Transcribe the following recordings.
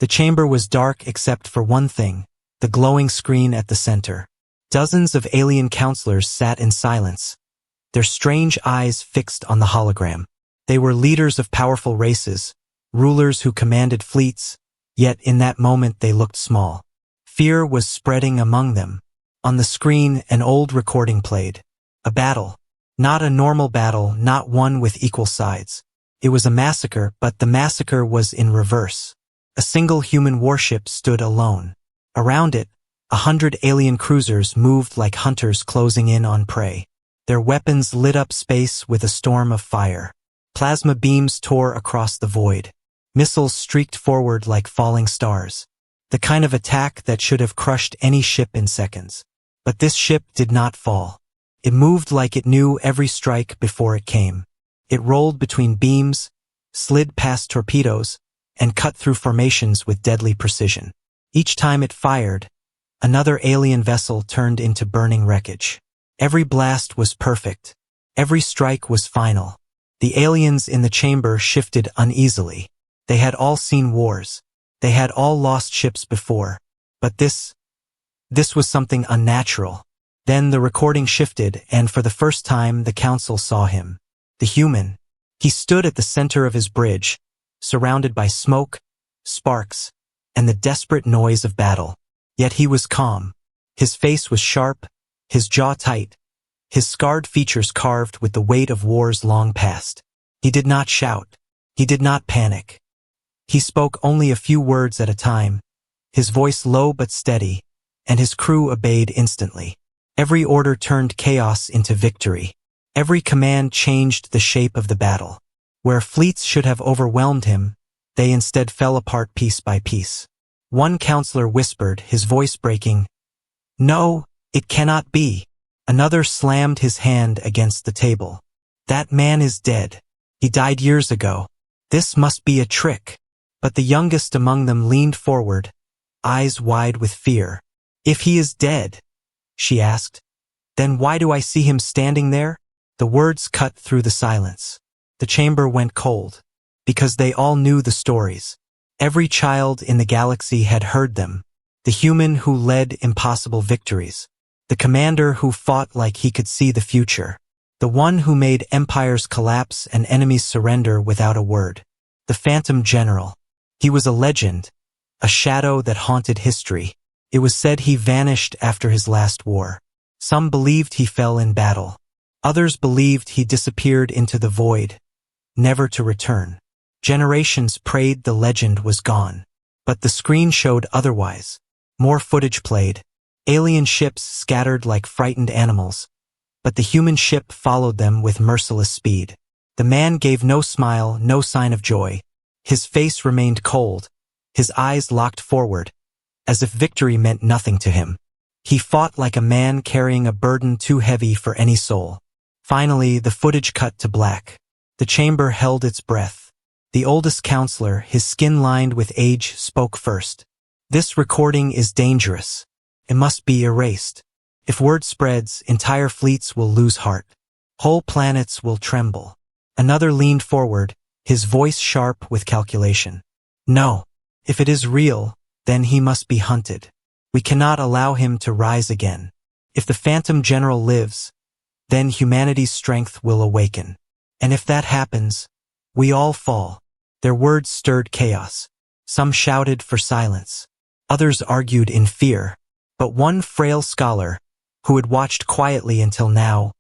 The chamber was dark except for one thing, the glowing screen at the center. Dozens of alien counselors sat in silence, their strange eyes fixed on the hologram. They were leaders of powerful races, rulers who commanded fleets, yet in that moment they looked small. Fear was spreading among them. On the screen, an old recording played. A battle. Not a normal battle, not one with equal sides. It was a massacre, but the massacre was in reverse. A single human warship stood alone. Around it, 100 alien cruisers moved like hunters closing in on prey. Their weapons lit up space with a storm of fire. Plasma beams tore across the void. Missiles streaked forward like falling stars. The kind of attack that should have crushed any ship in seconds. But this ship did not fall. It moved like it knew every strike before it came. It rolled between beams, slid past torpedoes, and cut through formations with deadly precision. Each time it fired, another alien vessel turned into burning wreckage. Every blast was perfect. Every strike was final. The aliens in the chamber shifted uneasily. They had all seen wars. They had all lost ships before. But this was something unnatural. Then the recording shifted, and for the first time the council saw him. The human. He stood at the center of his bridge, surrounded by smoke, sparks, and the desperate noise of battle. Yet he was calm. His face was sharp, his jaw tight, his scarred features carved with the weight of wars long past. He did not shout. He did not panic. He spoke only a few words at a time, his voice low but steady, and his crew obeyed instantly. Every order turned chaos into victory. Every command changed the shape of the battle. Where fleets should have overwhelmed him, they instead fell apart piece by piece. One counselor whispered, his voice breaking, "No, it cannot be." Another slammed his hand against the table. "That man is dead. He died years ago. This must be a trick." But the youngest among them leaned forward, eyes wide with fear. "If he is dead," she asked, "then why do I see him standing there?" The words cut through the silence. The chamber went cold, because they all knew the stories. Every child in the galaxy had heard them. The human who led impossible victories. The commander who fought like he could see the future. The one who made empires collapse and enemies surrender without a word. The Phantom General. He was a legend, a shadow that haunted history. It was said he vanished after his last war. Some believed he fell in battle. Others believed he disappeared into the void, never to return. Generations prayed the legend was gone. But the screen showed otherwise. More footage played. Alien ships scattered like frightened animals. But the human ship followed them with merciless speed. The man gave no smile, no sign of joy. His face remained cold, his eyes locked forward, as if victory meant nothing to him. He fought like a man carrying a burden too heavy for any soul. Finally, the footage cut to black. The chamber held its breath. The oldest counselor, his skin lined with age, spoke first. "This recording is dangerous. It must be erased. If word spreads, entire fleets will lose heart. Whole planets will tremble." Another leaned forward, his voice sharp with calculation. "No. If it is real, then he must be hunted. We cannot allow him to rise again. If the Phantom General lives, then humanity's strength will awaken. And if that happens, we all fall." Their words stirred chaos. Some shouted for silence. Others argued in fear. But one frail scholar, who had watched quietly until now,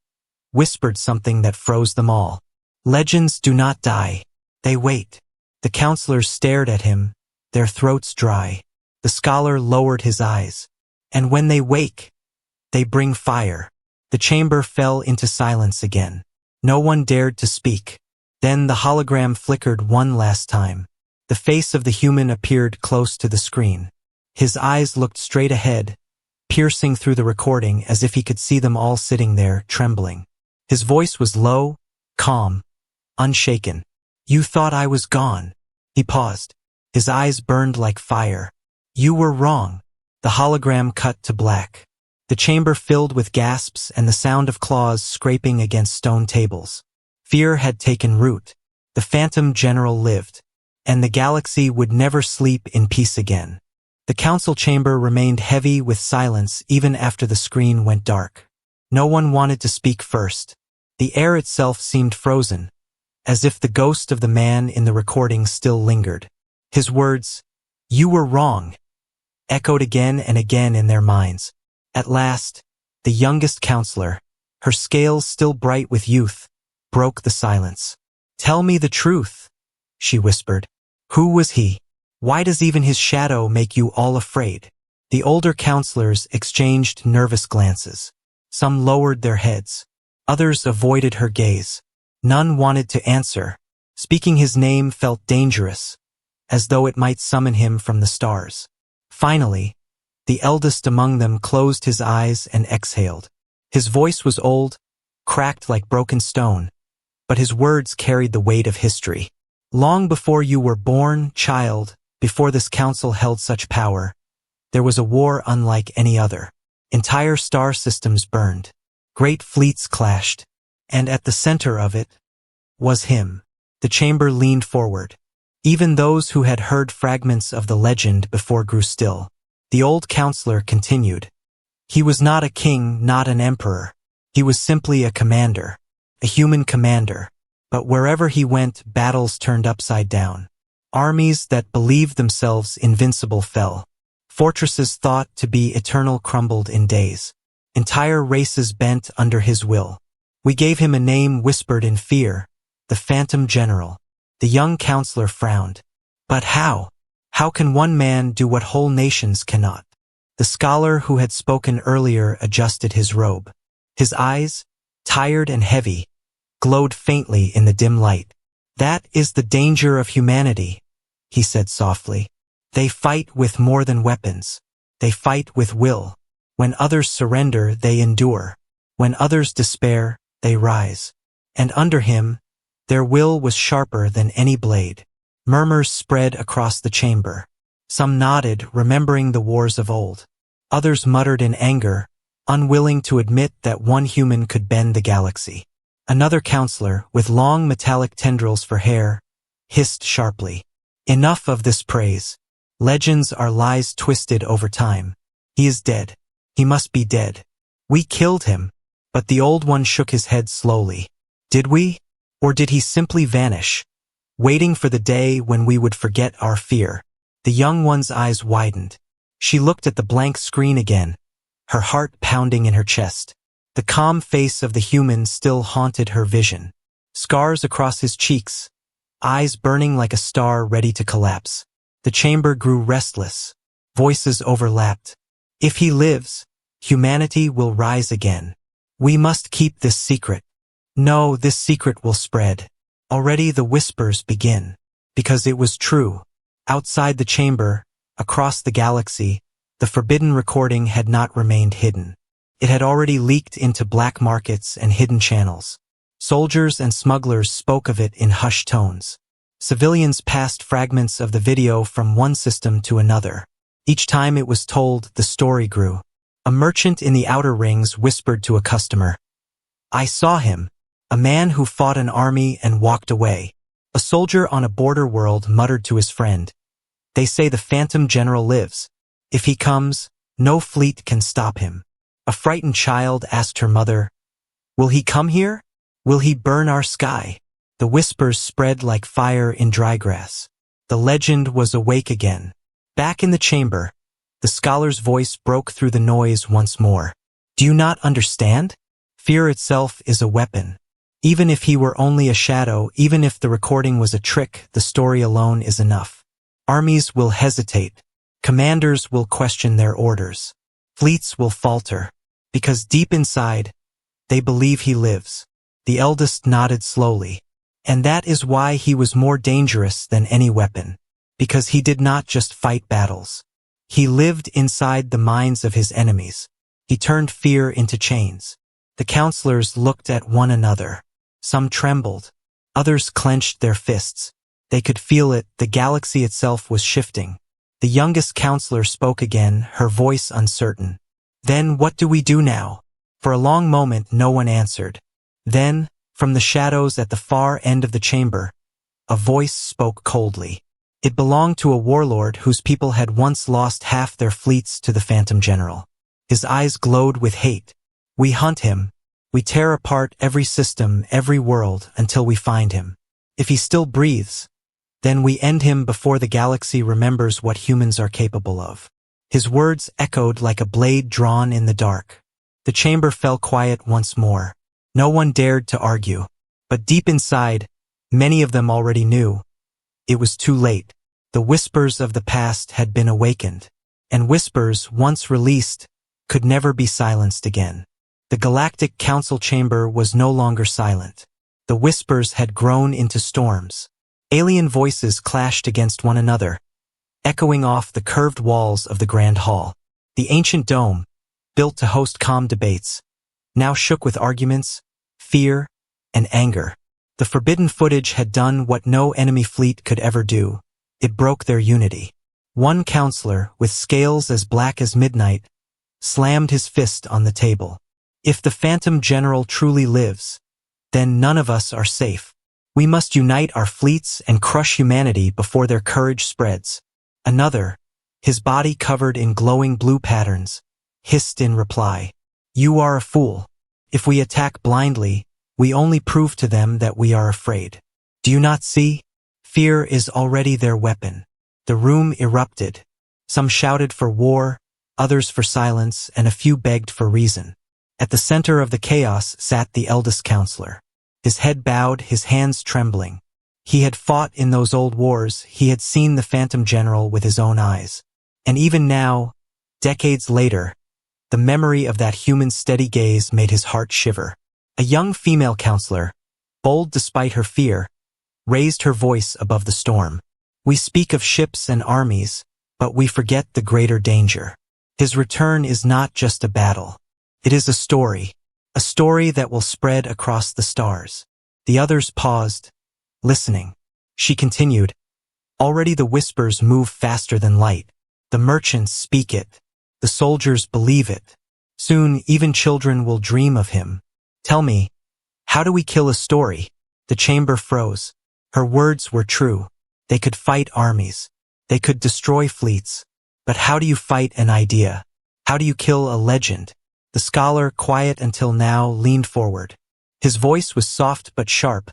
whispered something that froze them all. "Legends do not die. They wait." The counselors stared at him, their throats dry. The scholar lowered his eyes. "And when they wake, they bring fire." The chamber fell into silence again. No one dared to speak. Then the hologram flickered one last time. The face of the human appeared close to the screen. His eyes looked straight ahead, piercing through the recording as if he could see them all sitting there, trembling. His voice was low, calm, unshaken. "You thought I was gone." He paused. His eyes burned like fire. "You were wrong." The hologram cut to black. The chamber filled with gasps and the sound of claws scraping against stone tables. Fear had taken root. The Phantom General lived. and the galaxy would never sleep in peace again. The council chamber remained heavy with silence even after the screen went dark. No one wanted to speak first. The air itself seemed frozen, as if the ghost of the man in the recording still lingered. His words, "You were wrong," echoed again and again in their minds. At last, the youngest counselor, her scales still bright with youth, broke the silence. "Tell me the truth," she whispered. "Who was he? Why does even his shadow make you all afraid?" The older counselors exchanged nervous glances. Some lowered their heads. Others avoided her gaze. None wanted to answer. Speaking his name felt dangerous, as though it might summon him from the stars. Finally, the eldest among them closed his eyes and exhaled. His voice was old, cracked like broken stone, but his words carried the weight of history. "Long before you were born, child, before this council held such power, there was a war unlike any other. Entire star systems burned. Great fleets clashed. And at the center of it was him." The chamber leaned forward. Even those who had heard fragments of the legend before grew still. The old counselor continued. "He was not a king, not an emperor. He was simply a commander. A human commander. But wherever he went, battles turned upside down. Armies that believed themselves invincible fell. Fortresses thought to be eternal crumbled in days. Entire races bent under his will. We gave him a name whispered in fear, the Phantom General." The young counselor frowned. "But how? How can one man do what whole nations cannot?" The scholar who had spoken earlier adjusted his robe. His eyes, tired and heavy, glowed faintly in the dim light. "That is the danger of humanity," he said softly. "They fight with more than weapons. They fight with will. When others surrender, they endure. When others despair, they rise." And under him, their will was sharper than any blade. Murmurs spread across the chamber. Some nodded, remembering the wars of old. Others muttered in anger, unwilling to admit that one human could bend the galaxy. Another counselor, with long metallic tendrils for hair, hissed sharply. "Enough of this praise. Legends are lies twisted over time. He is dead. He must be dead. We killed him." But the old one shook his head slowly. "Did we? Or did he simply vanish, waiting for the day when we would forget our fear?" The young one's eyes widened. She looked at the blank screen again, her heart pounding in her chest. The calm face of the human still haunted her vision. Scars across his cheeks, eyes burning like a star ready to collapse. The chamber grew restless. Voices overlapped. "If he lives, humanity will rise again. We must keep this secret. No, this secret will spread." Already the whispers begin. Because it was true. Outside the chamber, across the galaxy, the forbidden recording had not remained hidden. It had already leaked into black markets and hidden channels. Soldiers and smugglers spoke of it in hushed tones. Civilians passed fragments of the video from one system to another. Each time it was told, the story grew. A merchant in the outer rings whispered to a customer, "I saw him. A man who fought an army and walked away." A soldier on a border world muttered to his friend, "They say the Phantom General lives. If he comes, no fleet can stop him." A frightened child asked her mother, "Will he come here? Will he burn our sky?" The whispers spread like fire in dry grass. The legend was awake again. Back in the chamber, the scholar's voice broke through the noise once more. "Do you not understand? Fear itself is a weapon. Even if he were only a shadow, even if the recording was a trick, the story alone is enough. Armies will hesitate. Commanders will question their orders. Fleets will falter. Because deep inside, they believe he lives." The eldest nodded slowly. "And that is why he was more dangerous than any weapon. Because he did not just fight battles. He lived inside the minds of his enemies. He turned fear into chains." The counselors looked at one another. Some trembled. Others clenched their fists. They could feel it, the galaxy itself was shifting. The youngest counselor spoke again, her voice uncertain. "Then what do we do now?" For a long moment no one answered. Then, from the shadows at the far end of the chamber, a voice spoke coldly. It belonged to a warlord whose people had once lost half their fleets to the Phantom General. His eyes glowed with hate. We hunt him. We tear apart every system, every world, until we find him. If he still breathes, then we end him before the galaxy remembers what humans are capable of. His words echoed like a blade drawn in the dark. The chamber fell quiet once more. No one dared to argue. But deep inside, many of them already knew. It was too late. The whispers of the past had been awakened. And whispers, once released, could never be silenced again. The Galactic Council chamber was no longer silent. The whispers had grown into storms. Alien voices clashed against one another, echoing off the curved walls of the Grand Hall. The ancient dome, built to host calm debates, now shook with arguments, fear, and anger. The forbidden footage had done what no enemy fleet could ever do. It broke their unity. One counselor, with scales as black as midnight, slammed his fist on the table. If the Phantom General truly lives, then none of us are safe. We must unite our fleets and crush humanity before their courage spreads. Another, his body covered in glowing blue patterns, hissed in reply. You are a fool. If we attack blindly, we only prove to them that we are afraid. Do you not see? Fear is already their weapon. The room erupted. Some shouted for war, others for silence, and a few begged for reason. At the center of the chaos sat the eldest counselor. His head bowed, his hands trembling. He had fought in those old wars, he had seen the Phantom General with his own eyes. And even now, decades later, the memory of that human steady gaze made his heart shiver. A young female counselor, bold despite her fear, raised her voice above the storm. We speak of ships and armies, but we forget the greater danger. His return is not just a battle. It is a story that will spread across the stars. The others paused, listening. She continued, already the whispers move faster than light. The merchants speak it. The soldiers believe it. Soon, even children will dream of him. Tell me, how do we kill a story? The chamber froze. Her words were true. They could fight armies. They could destroy fleets. But how do you fight an idea? How do you kill a legend? The scholar, quiet until now, leaned forward. His voice was soft but sharp,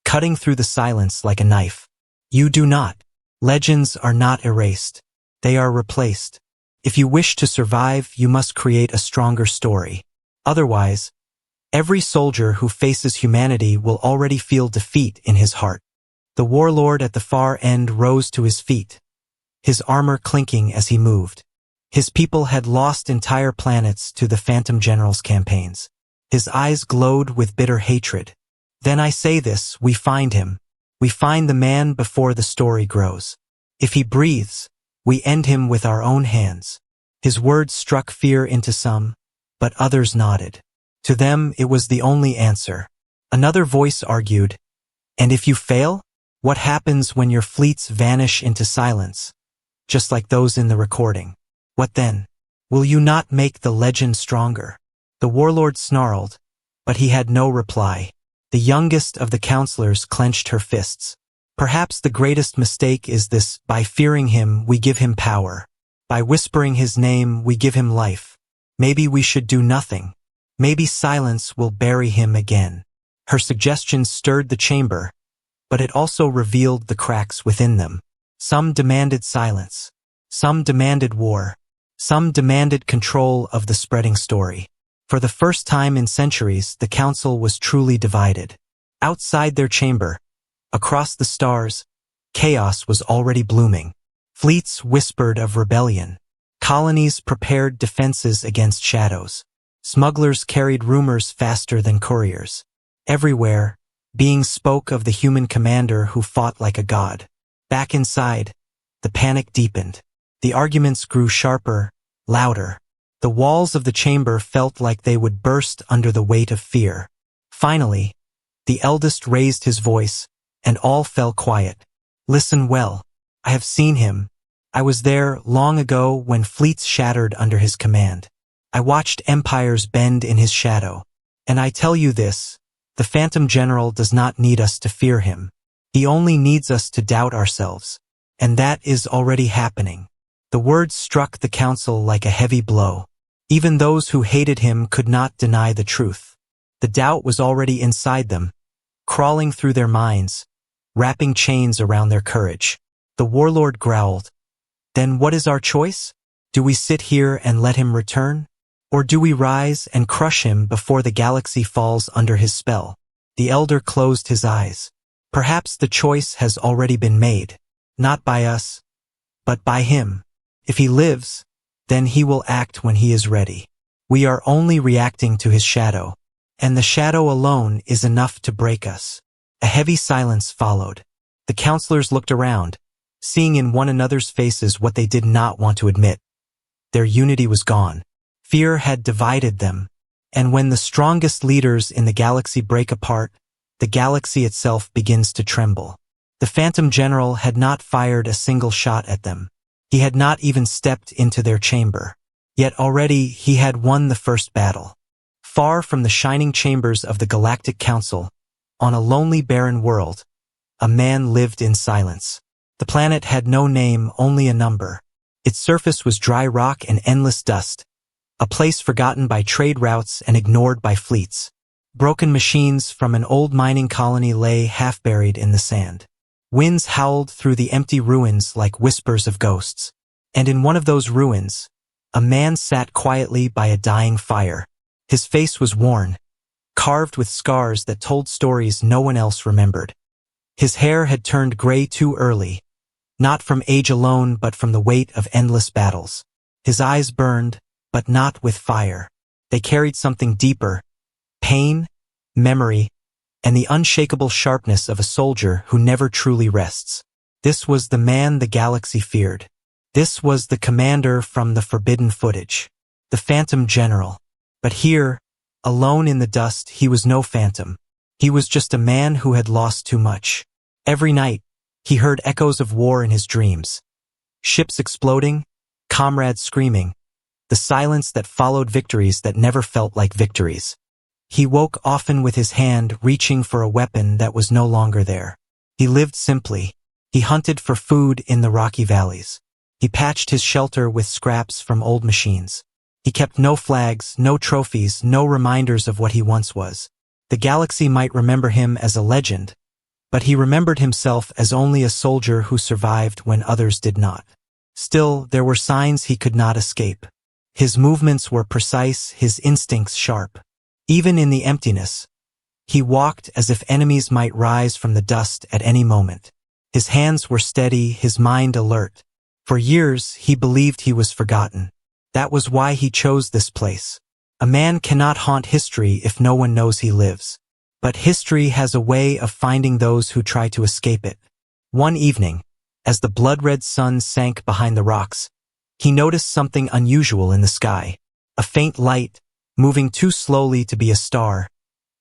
cutting through the silence like a knife. You do not. Legends are not erased. They are replaced. If you wish to survive, you must create a stronger story. Otherwise, every soldier who faces humanity will already feel defeat in his heart. The warlord at the far end rose to his feet, his armor clinking as he moved. His people had lost entire planets to the Phantom General's campaigns. His eyes glowed with bitter hatred. Then I say this, we find him. We find the man before the story grows. If he breathes, we end him with our own hands. His words struck fear into some, but others nodded. To them, it was the only answer. Another voice argued, and if you fail? What happens when your fleets vanish into silence, just like those in the recording? What then? Will you not make the legend stronger? The warlord snarled, but he had no reply. The youngest of the counselors clenched her fists. Perhaps the greatest mistake is this: by fearing him, we give him power. By whispering his name, we give him life. Maybe we should do nothing. Maybe silence will bury him again. Her suggestions stirred the chamber, but it also revealed the cracks within them. Some demanded silence. Some demanded war. Some demanded control of the spreading story. For the first time in centuries, the council was truly divided. Outside their chamber, across the stars, chaos was already blooming. Fleets whispered of rebellion. Colonies prepared defenses against shadows. Smugglers carried rumors faster than couriers. Everywhere, beings spoke of the human commander who fought like a god. Back inside, the panic deepened. The arguments grew sharper, louder. The walls of the chamber felt like they would burst under the weight of fear. Finally, the eldest raised his voice, and all fell quiet. Listen well. I have seen him. I was there long ago when fleets shattered under his command. I watched empires bend in his shadow. And I tell you this, the Phantom General does not need us to fear him. He only needs us to doubt ourselves. And that is already happening. The words struck the council like a heavy blow. Even those who hated him could not deny the truth. The doubt was already inside them, crawling through their minds, wrapping chains around their courage. The warlord growled, "Then what is our choice? Do we sit here and let him return? Or do we rise and crush him before the galaxy falls under his spell?" The elder closed his eyes. "Perhaps the choice has already been made, not by us, but by him. If he lives, then he will act when he is ready. We are only reacting to his shadow, and the shadow alone is enough to break us." A heavy silence followed. The counselors looked around, seeing in one another's faces what they did not want to admit. Their unity was gone. Fear had divided them, and when the strongest leaders in the galaxy break apart, the galaxy itself begins to tremble. The Phantom General had not fired a single shot at them. He had not even stepped into their chamber. Yet already he had won the first battle. Far from the shining chambers of the Galactic Council, on a lonely barren world, a man lived in silence. The planet had no name, only a number. Its surface was dry rock and endless dust, a place forgotten by trade routes and ignored by fleets. Broken machines from an old mining colony lay half-buried in the sand. Winds howled through the empty ruins like whispers of ghosts. And in one of those ruins, a man sat quietly by a dying fire. His face was worn, carved with scars that told stories no one else remembered. His hair had turned gray too early, not from age alone but from the weight of endless battles. His eyes burned, but not with fire. They carried something deeper: pain, memory, and the unshakable sharpness of a soldier who never truly rests. This was the man the galaxy feared. This was the commander from the forbidden footage, the Phantom General. But here, alone in the dust, he was no phantom. He was just a man who had lost too much. Every night, he heard echoes of war in his dreams. Ships exploding, comrades screaming, the silence that followed victories that never felt like victories. He woke often with his hand reaching for a weapon that was no longer there. He lived simply. He hunted for food in the rocky valleys. He patched his shelter with scraps from old machines. He kept no flags, no trophies, no reminders of what he once was. The galaxy might remember him as a legend, but he remembered himself as only a soldier who survived when others did not. Still, there were signs he could not escape. His movements were precise, his instincts sharp. Even in the emptiness, he walked as if enemies might rise from the dust at any moment. His hands were steady, his mind alert. For years, he believed he was forgotten. That was why he chose this place. A man cannot haunt history if no one knows he lives. But history has a way of finding those who try to escape it. One evening, as the blood-red sun sank behind the rocks, he noticed something unusual in the sky. A faint light, moving too slowly to be a star,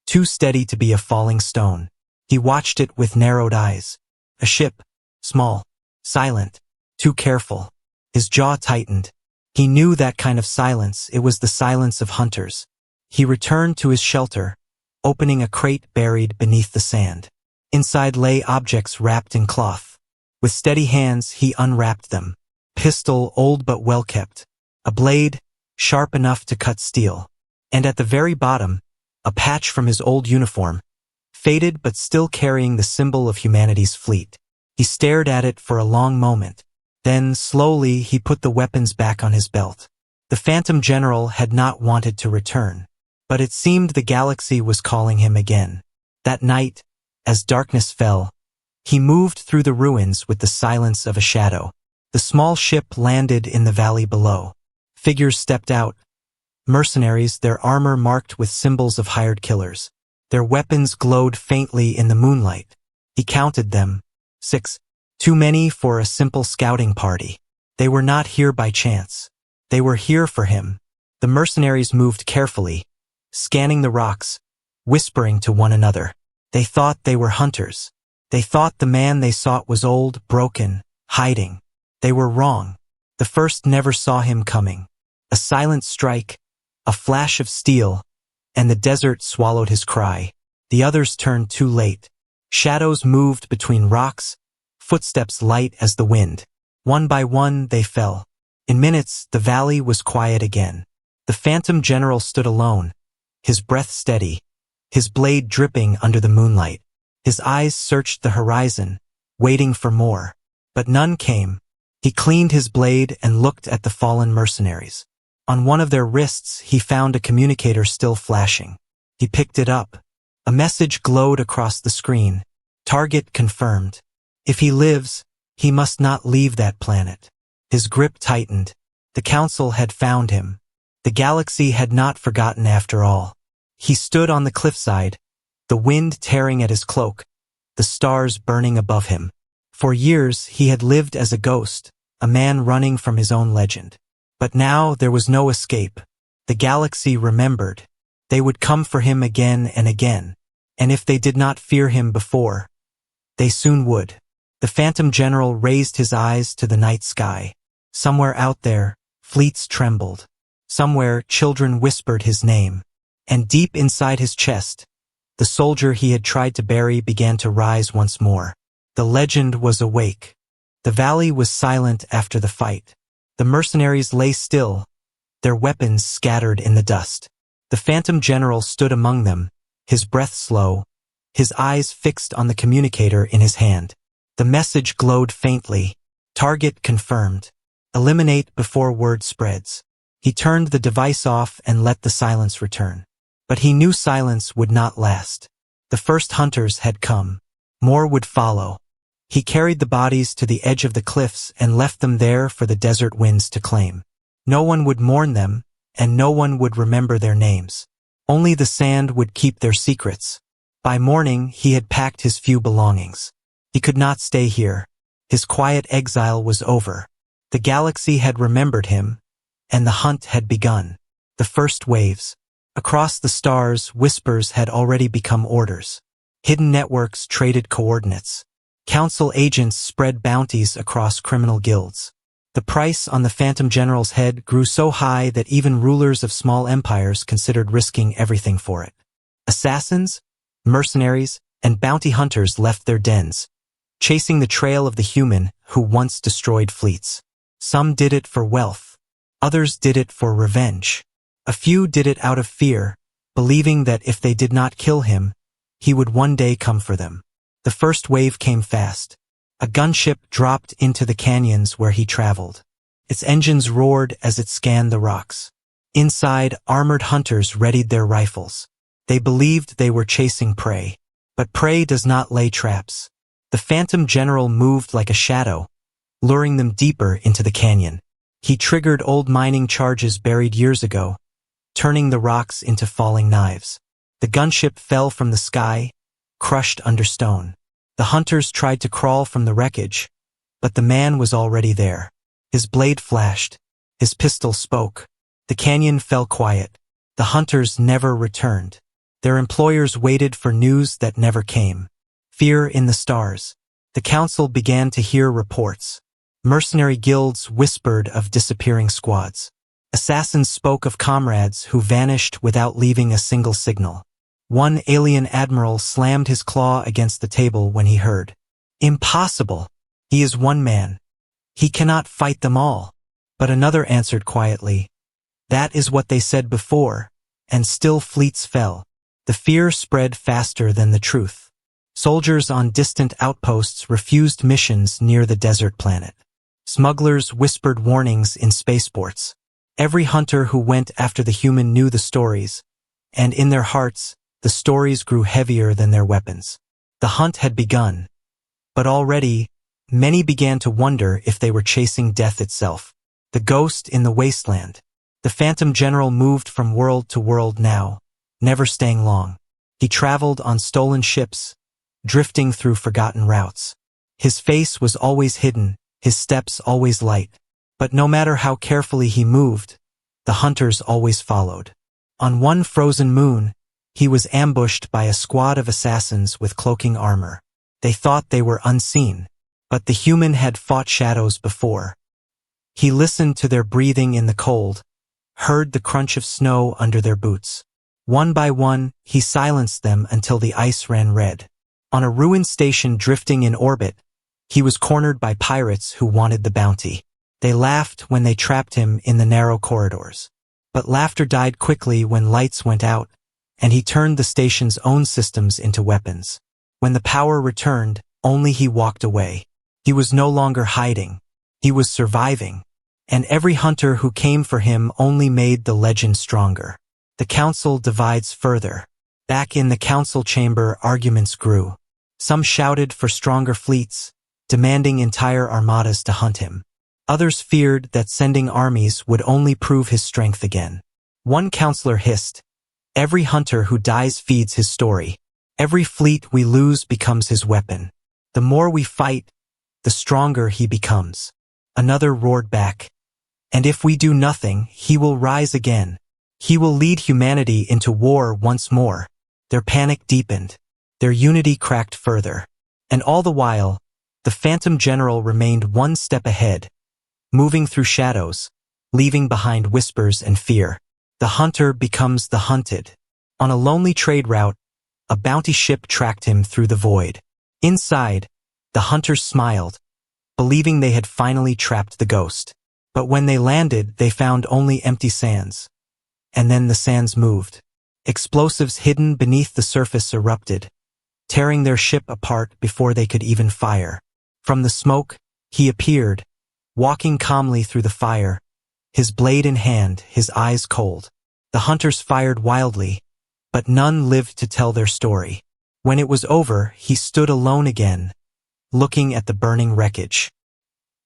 too steady to be a falling stone. He watched it with narrowed eyes. A ship, small, silent, too careful. His jaw tightened. He knew that kind of silence. It was the silence of hunters. He returned to his shelter, opening a crate buried beneath the sand. Inside lay objects wrapped in cloth. With steady hands, he unwrapped them. Pistol, old but well-kept. A blade, sharp enough to cut steel. And at the very bottom, a patch from his old uniform, faded but still carrying the symbol of humanity's fleet. He stared at it for a long moment. Then, slowly, he put the weapons back on his belt. The Phantom General had not wanted to return, but it seemed the galaxy was calling him again. That night, as darkness fell, he moved through the ruins with the silence of a shadow. The small ship landed in the valley below. Figures stepped out. Mercenaries, their armor marked with symbols of hired killers. Their weapons glowed faintly in the moonlight. He counted them. 6. Too many for a simple scouting party. They were not here by chance. They were here for him. The mercenaries moved carefully, scanning the rocks, whispering to one another. They thought they were hunters. They thought the man they sought was old, broken, hiding. They were wrong. The first never saw him coming. A silent strike, a flash of steel, and the desert swallowed his cry. The others turned too late. Shadows moved between rocks, footsteps light as the wind. One by one, they fell. In minutes, the valley was quiet again. The Phantom General stood alone, his breath steady, his blade dripping under the moonlight. His eyes searched the horizon, waiting for more. But none came. He cleaned his blade and looked at the fallen mercenaries. On one of their wrists, he found a communicator still flashing. He picked it up. A message glowed across the screen. Target confirmed. If he lives, he must not leave that planet. His grip tightened. The Council had found him. The galaxy had not forgotten after all. He stood on the cliffside, the wind tearing at his cloak, the stars burning above him. For years he had lived as a ghost, a man running from his own legend. But now there was no escape. The galaxy remembered. They would come for him again and again. And if they did not fear him before, they soon would. The Phantom General raised his eyes to the night sky. Somewhere out there, fleets trembled. Somewhere, children whispered his name. And deep inside his chest, the soldier he had tried to bury began to rise once more. The legend was awake. The valley was silent after the fight. The mercenaries lay still, their weapons scattered in the dust. The Phantom General stood among them, his breath slow, his eyes fixed on the communicator in his hand. The message glowed faintly. Target confirmed. Eliminate before word spreads. He turned the device off and let the silence return. But he knew silence would not last. The first hunters had come. More would follow. He carried the bodies to the edge of the cliffs and left them there for the desert winds to claim. No one would mourn them, and no one would remember their names. Only the sand would keep their secrets. By morning, he had packed his few belongings. He could not stay here. His quiet exile was over. The galaxy had remembered him, and the hunt had begun. The first waves. Across the stars, whispers had already become orders. Hidden networks traded coordinates. Council agents spread bounties across criminal guilds. The price on the Phantom General's head grew so high that even rulers of small empires considered risking everything for it. Assassins, mercenaries, and bounty hunters left their dens, chasing the trail of the human who once destroyed fleets. Some did it for wealth. Others did it for revenge. A few did it out of fear, believing that if they did not kill him, he would one day come for them. The first wave came fast. A gunship dropped into the canyons where he traveled. Its engines roared as it scanned the rocks. Inside, armored hunters readied their rifles. They believed they were chasing prey. But prey does not lay traps. The Phantom General moved like a shadow, luring them deeper into the canyon. He triggered old mining charges buried years ago, turning the rocks into falling knives. The gunship fell from the sky, crushed under stone. The hunters tried to crawl from the wreckage, but the man was already there. His blade flashed. His pistol spoke. The canyon fell quiet. The hunters never returned. Their employers waited for news that never came. Fear in the stars. The council began to hear reports. Mercenary guilds whispered of disappearing squads. Assassins spoke of comrades who vanished without leaving a single signal. One alien admiral slammed his claw against the table when he heard. Impossible! He is one man. He cannot fight them all. But another answered quietly. That is what they said before, and still fleets fell. The fear spread faster than the truth. Soldiers on distant outposts refused missions near the desert planet. Smugglers whispered warnings in spaceports. Every hunter who went after the human knew the stories, and in their hearts, the stories grew heavier than their weapons. The hunt had begun, but already, many began to wonder if they were chasing death itself. The ghost in the wasteland. The Phantom General moved from world to world now, never staying long. He traveled on stolen ships, drifting through forgotten routes. His face was always hidden, his steps always light. But no matter how carefully he moved, the hunters always followed. On one frozen moon, he was ambushed by a squad of assassins with cloaking armor. They thought they were unseen, but the human had fought shadows before. He listened to their breathing in the cold, heard the crunch of snow under their boots. One by one, he silenced them until the ice ran red. On a ruined station drifting in orbit, He was cornered by pirates who wanted the bounty. They laughed when they trapped him in the narrow corridors. But laughter died quickly when lights went out, and he turned the station's own systems into weapons. When the power returned, only he walked away. He was no longer hiding. He was surviving. And every hunter who came for him only made the legend stronger. The council divides further. Back in the council chamber, arguments grew. Some shouted for stronger fleets, demanding entire armadas to hunt him. Others feared that sending armies would only prove his strength again. One counselor hissed, "Every hunter who dies feeds his story. Every fleet we lose becomes his weapon. The more we fight, the stronger he becomes." Another roared back, "And if we do nothing, he will rise again. He will lead humanity into war once more." Their panic deepened. Their unity cracked further. And all the while, the Phantom General remained one step ahead, moving through shadows, leaving behind whispers and fear. The hunter becomes the hunted. On a lonely trade route, a bounty ship tracked him through the void. Inside, the hunters smiled, believing they had finally trapped the ghost. But when they landed, they found only empty sands. And then the sands moved. Explosives hidden beneath the surface erupted, tearing their ship apart before they could even fire. From the smoke, he appeared, walking calmly through the fire, his blade in hand, his eyes cold. The hunters fired wildly, but none lived to tell their story. When it was over, he stood alone again, looking at the burning wreckage.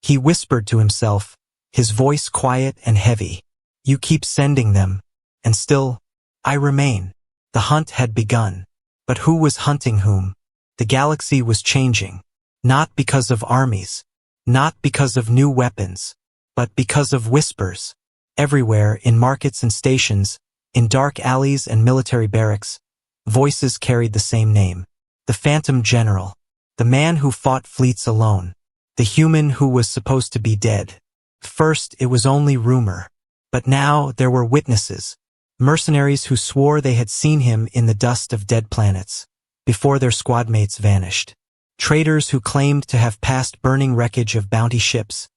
He whispered to himself, his voice quiet and heavy, "You keep sending them, and still, I remain." The hunt had begun. But who was hunting whom? The galaxy was changing. Not because of armies. Not because of new weapons. But because of whispers. Everywhere, in markets and stations, in dark alleys and military barracks, voices carried the same name. The Phantom General. The man who fought fleets alone. The human who was supposed to be dead. First, it was only rumor. But now there were witnesses. Mercenaries who swore they had seen him in the dust of dead planets, before their squad mates vanished. Traders who claimed to have passed burning wreckage of bounty ships,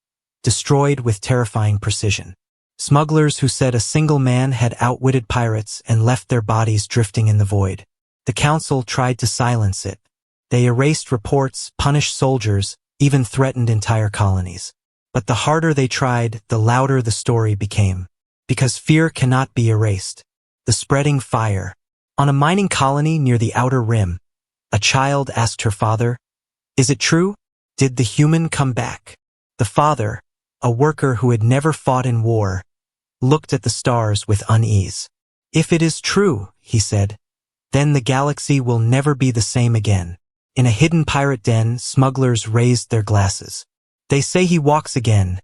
destroyed with terrifying precision. Smugglers who said a single man had outwitted pirates and left their bodies drifting in the void. The council tried to silence it. They erased reports, punished soldiers, even threatened entire colonies. But the harder they tried, the louder the story became. Because fear cannot be erased. The spreading fire. On a mining colony near the outer rim, a child asked her father, "Is it true? Did the human come back?" The father, a worker who had never fought in war, looked at the stars with unease. "If it is true," he said, "then the galaxy will never be the same again." In a hidden pirate den, smugglers raised their glasses. "They say he walks again,"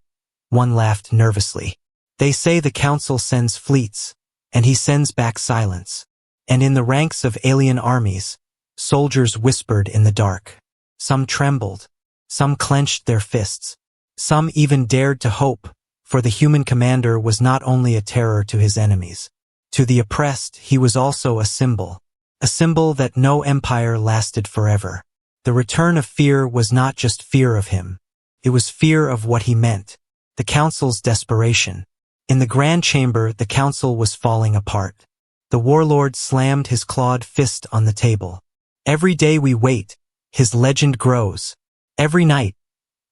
one laughed nervously. "They say the council sends fleets, and he sends back silence." And in the ranks of alien armies, soldiers whispered in the dark. Some trembled. Some clenched their fists. Some even dared to hope, for the human commander was not only a terror to his enemies. To the oppressed, he was also a symbol that no empire lasted forever. The return of fear was not just fear of him. It was fear of what he meant, the council's desperation. In the grand chamber, the council was falling apart. The warlord slammed his clawed fist on the table. "Every day we wait, his legend grows. Every night,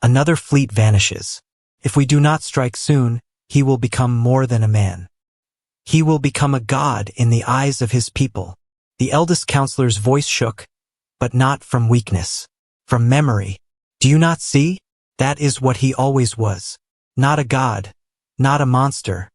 another fleet vanishes. If we do not strike soon, he will become more than a man. He will become a god in the eyes of his people." The eldest counselor's voice shook, but not from weakness, from memory. "Do you not see? That is what he always was. Not a god. Not a monster,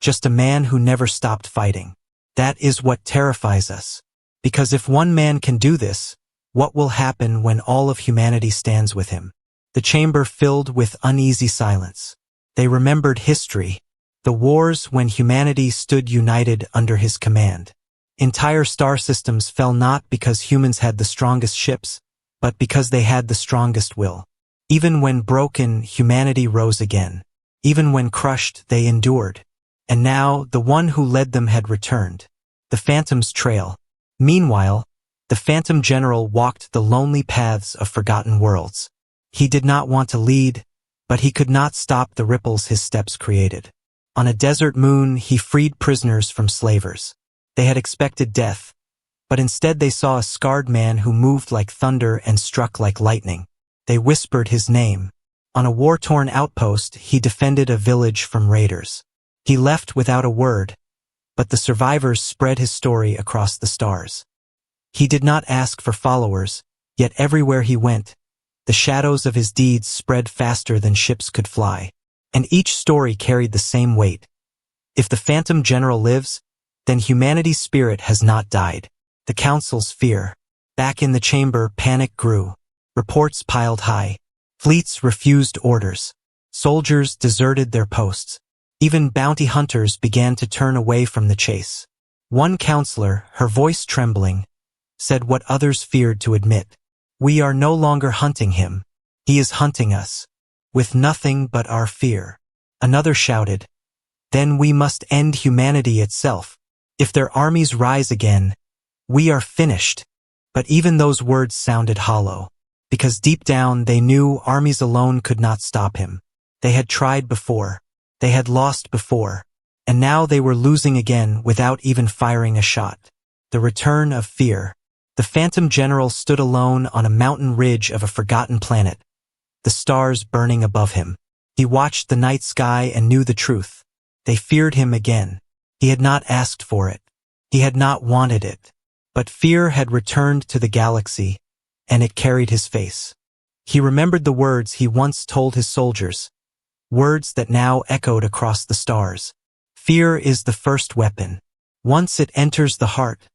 just a man who never stopped fighting. That is what terrifies us. Because if one man can do this, what will happen when all of humanity stands with him?" The chamber filled with uneasy silence. They remembered history, the wars when humanity stood united under his command. Entire star systems fell not because humans had the strongest ships, but because they had the strongest will. Even when broken, humanity rose again. Even when crushed, they endured. And now, the one who led them had returned. The Phantom's trail. Meanwhile, the Phantom General walked the lonely paths of forgotten worlds. He did not want to lead, but he could not stop the ripples his steps created. On a desert moon, he freed prisoners from slavers. They had expected death, but instead they saw a scarred man who moved like thunder and struck like lightning. They whispered his name. On a war-torn outpost, he defended a village from raiders. He left without a word, but the survivors spread his story across the stars. He did not ask for followers, yet everywhere he went, the shadows of his deeds spread faster than ships could fly. And each story carried the same weight. If the Phantom General lives, then humanity's spirit has not died. The Council's fear. Back in the chamber, panic grew. Reports piled high. Fleets refused orders. Soldiers deserted their posts. Even bounty hunters began to turn away from the chase. One counselor, her voice trembling, said what others feared to admit. We are no longer hunting him. He is hunting us, with nothing but our fear. Another shouted, then we must end humanity itself. If their armies rise again, we are finished. But even those words sounded hollow, because deep down they knew armies alone could not stop him. They had tried before. They had lost before. And now they were losing again without even firing a shot. The return of fear. The Phantom General stood alone on a mountain ridge of a forgotten planet, the stars burning above him. He watched the night sky and knew the truth. They feared him again. He had not asked for it. He had not wanted it. But fear had returned to the galaxy, and it carried his face. He remembered the words he once told his soldiers, words that now echoed across the stars. Fear is the first weapon. Once it enters the heart,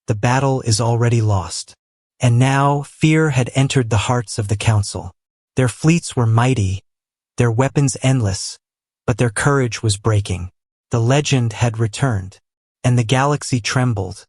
the battle is already lost. And now fear had entered the hearts of the Council. Their fleets were mighty, their weapons endless, but their courage was breaking. The legend had returned, and the galaxy trembled.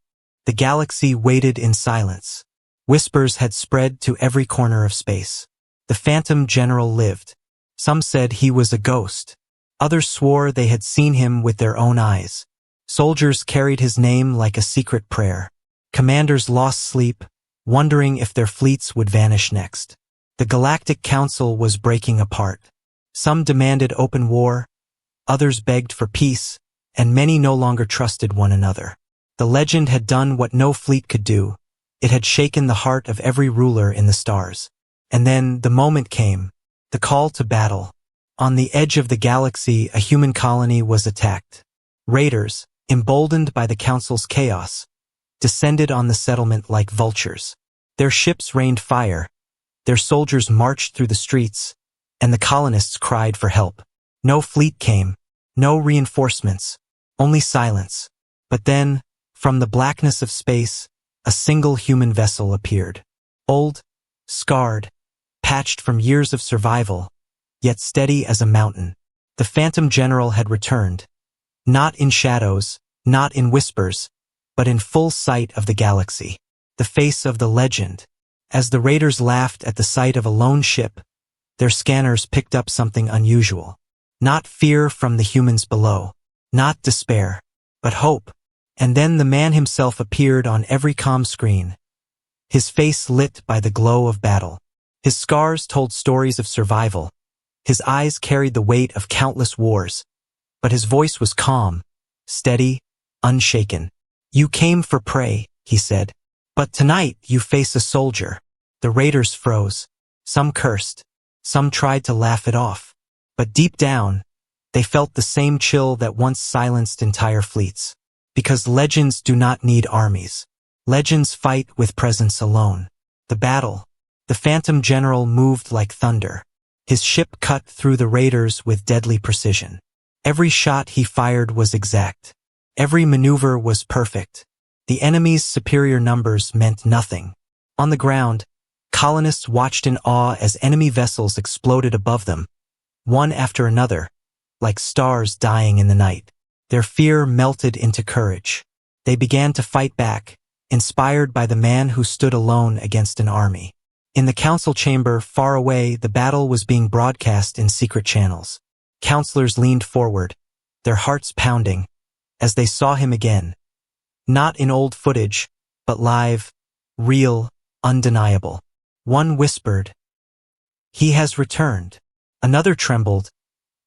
The galaxy waited in silence. Whispers had spread to every corner of space. The Phantom General lived. Some said he was a ghost. Others swore they had seen him with their own eyes. Soldiers carried his name like a secret prayer. Commanders lost sleep, wondering if their fleets would vanish next. The Galactic Council was breaking apart. Some demanded open war, others begged for peace, and many no longer trusted one another. The legend had done what no fleet could do. It had shaken the heart of every ruler in the stars. And then the moment came, the call to battle. On the edge of the galaxy, a human colony was attacked. Raiders, emboldened by the Council's chaos, descended on the settlement like vultures. Their ships rained fire, their soldiers marched through the streets, and the colonists cried for help. No fleet came, no reinforcements, only silence. But then, from the blackness of space, a single human vessel appeared. Old, scarred, patched from years of survival, yet steady as a mountain. The Phantom General had returned, not in shadows, not in whispers, but in full sight of the galaxy. The face of the legend. As the raiders laughed at the sight of a lone ship, their scanners picked up something unusual. Not fear from the humans below, not despair, but hope. And then the man himself appeared on every comm screen, his face lit by the glow of battle. His scars told stories of survival. His eyes carried the weight of countless wars, but his voice was calm, steady, unshaken. You came for prey, he said. But tonight you face a soldier. The raiders froze. Some cursed. Some tried to laugh it off. But deep down, they felt the same chill that once silenced entire fleets. Because legends do not need armies. Legends fight with presence alone. The battle. The Phantom General moved like thunder. His ship cut through the raiders with deadly precision. Every shot he fired was exact. Every maneuver was perfect. The enemy's superior numbers meant nothing. On the ground, colonists watched in awe as enemy vessels exploded above them, one after another, like stars dying in the night. Their fear melted into courage. They began to fight back, inspired by the man who stood alone against an army. In the council chamber, far away, the battle was being broadcast in secret channels. Counselors leaned forward, their hearts pounding, as they saw him again. Not in old footage, but live, real, undeniable. One whispered, He has returned. Another trembled.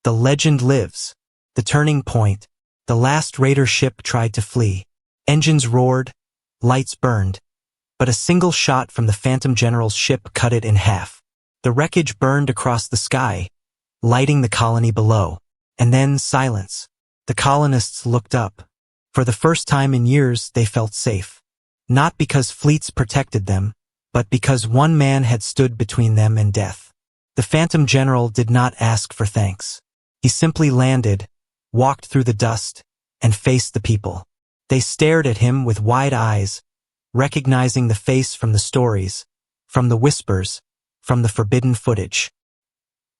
The legend lives. The turning point. The last raider ship tried to flee. Engines roared, lights burned, but a single shot from the Phantom General's ship cut it in half. The wreckage burned across the sky, lighting the colony below. And then silence. The colonists looked up. For the first time in years, they felt safe. Not because fleets protected them, but because one man had stood between them and death. The Phantom General did not ask for thanks. He simply landed, walked through the dust, and faced the people. They stared at him with wide eyes, recognizing the face from the stories, from the whispers, from the forbidden footage.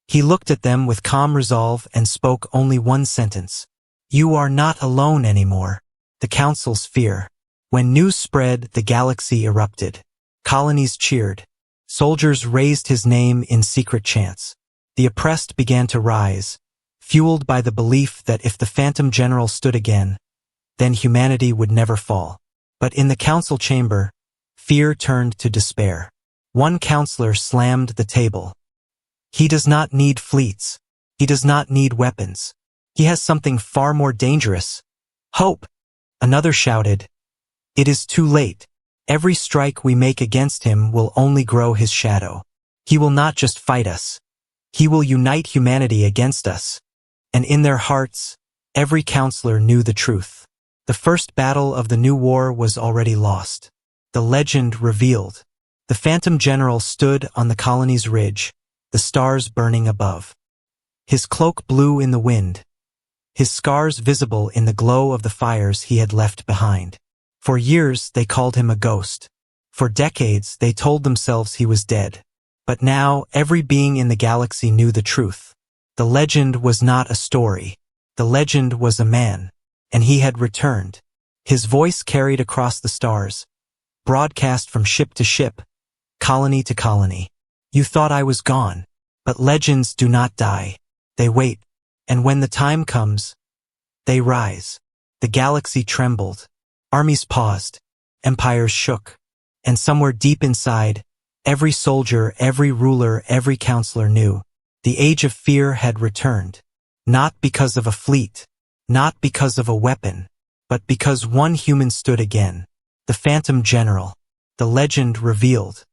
He looked at them with calm resolve and spoke only one sentence. "You are not alone anymore." The council's fear. When news spread, the galaxy erupted. Colonies cheered. Soldiers raised his name in secret chants. The oppressed began to rise, fueled by the belief that if the Phantom General stood again, then humanity would never fall. But in the council chamber, fear turned to despair. One counselor slammed the table. "He does not need fleets. He does not need weapons. He has something far more dangerous. Hope." Another shouted, "It is too late. Every strike we make against him will only grow his shadow. He will not just fight us. He will unite humanity against us." And in their hearts, every counselor knew the truth. The first battle of the new war was already lost. The legend revealed. The Phantom General stood on the colony's ridge, the stars burning above. His cloak blew in the wind, his scars visible in the glow of the fires he had left behind. For years they called him a ghost. For decades they told themselves he was dead. But now every being in the galaxy knew the truth. The legend was not a story. The legend was a man, and he had returned. His voice carried across the stars, broadcast from ship to ship, colony to colony. "You thought I was gone, but legends do not die. They wait, and when the time comes, they rise." The galaxy trembled. Armies paused. Empires shook. And somewhere deep inside, every soldier, every ruler, every counselor knew the age of fear had returned. Not because of a fleet, not because of a weapon, but because one human stood again. The Phantom General. The legend revealed.